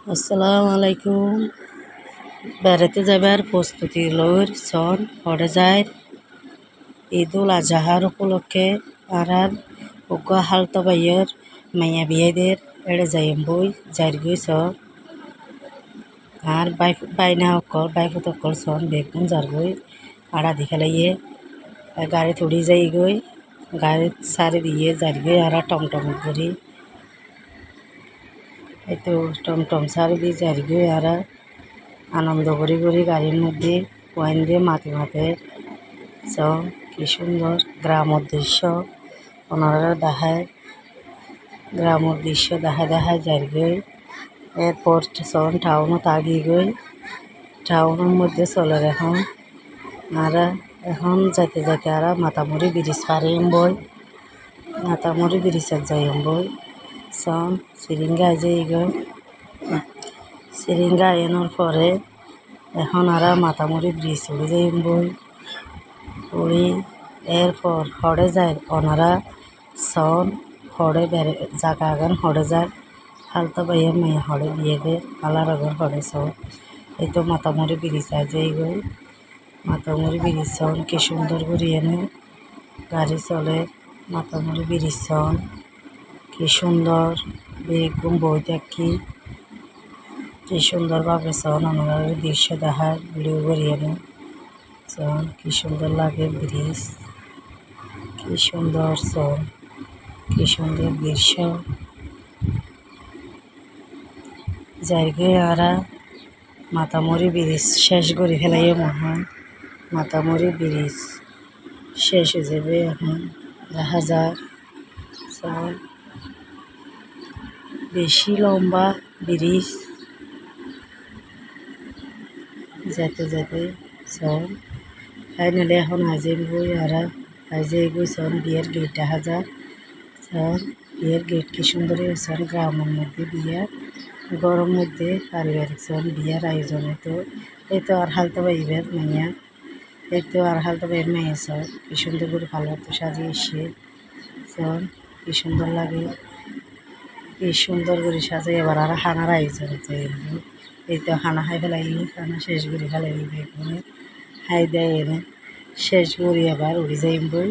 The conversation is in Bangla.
আসসালামু আলাইকুম। বেড়াতে যাবার প্রস্তুতি লইর সন হরে যায় ঈদুল আজহার উপলক্ষে আর উগ্র হালতা বাইয়ের মাইয়া বিয়েদের এড়ে যাইম বই যার গই স আর বাইনা অকল বাইফুত অকল সন বেগুন যার গই আড়া দিখালাইয়ে গাড়ি তুড়ি যাই গই গাড়ি সারি দিয়ে যার গই আর টমটম করি এই তো টমটম সারি দিয়ে যার গই আর আনন্দ করি করি গাড়ির মধ্যে ওয়াইন দিয়ে মাথে মাথে চ কি সুন্দর গ্রামের দৃশ্য ওনারা দেখায় গ্রামের দৃশ্য দেখায় যার গই এরপর সন টাউনও তাগি গই টাউনের মধ্যে চলে এখন যাইতে যাইতে আর মাতামুড়ি ব্রিজ পারিম বই মাতামুড়ি ব্রিজত যাইম বই সন সিরিঙ্গায় যাই গই সিরিঙ্গা এনোর পরে এখন আর মাতামুড়ি ব্রিজ উড়ে যাইম বই উড়ি এরপর হড়ে যায় ওনারা সন হড়ে বেড়ে জাগা গান হড়ে যায় হালতা বাইয়ে মেয়ে হড়ে দিয়ে দে আলার আগর হড়ে সন এই তো মাতামুড়ি ব্রিজ যাই গই মাতামুড়ি ব্রিজ সন কি সুন্দর করে এনে গাড়ি চলে মাতামুড়ি ব্রিজ সন কি সুন্দর বেগুন বই দেখি কি সুন্দরভাবে সন ওনার দৃশ্য দেখায় ভিডিও করি এনে সন কি সুন্দর লাগে ব্রিজ কি সুন্দর সন কি সুন্দর দৃশ্য জায়গায় আর মাতামুড়ি ব্রিজ শেষ করে ফেলাই মহান মাতামুড়ি ব্রিজ শেষ হয়ে যাবে এখন দেখা যায় বেশি লম্বা ব্রিজ যেতে যেতে সন ফাইনালি এখন আজের বই আর আজে বই সন বিয়ের গেট দেখা যায় সন বিয়ের গেট কি সুন্দর সন গ্রামের মধ্যে বিয়ে গরম মধ্যে পারিবারিক সন বিয়ের আয়োজনে তো এই তো আর হালতা বাইবের মাইয়া এই তো আর হালতা বাইয়ের মাইয়া সন কি সুন্দর করে পালার তো সাজিয়েছে সন কি সুন্দর লাগে কি সুন্দর করে সাজাই এবার আর হানার আয়োজন এই তো হানা খাই ফেলাই হানা শেষ করে ফেলাই বেগুনে খাই দেয় এনে শেষ করি আবার উড়ে যাইম বই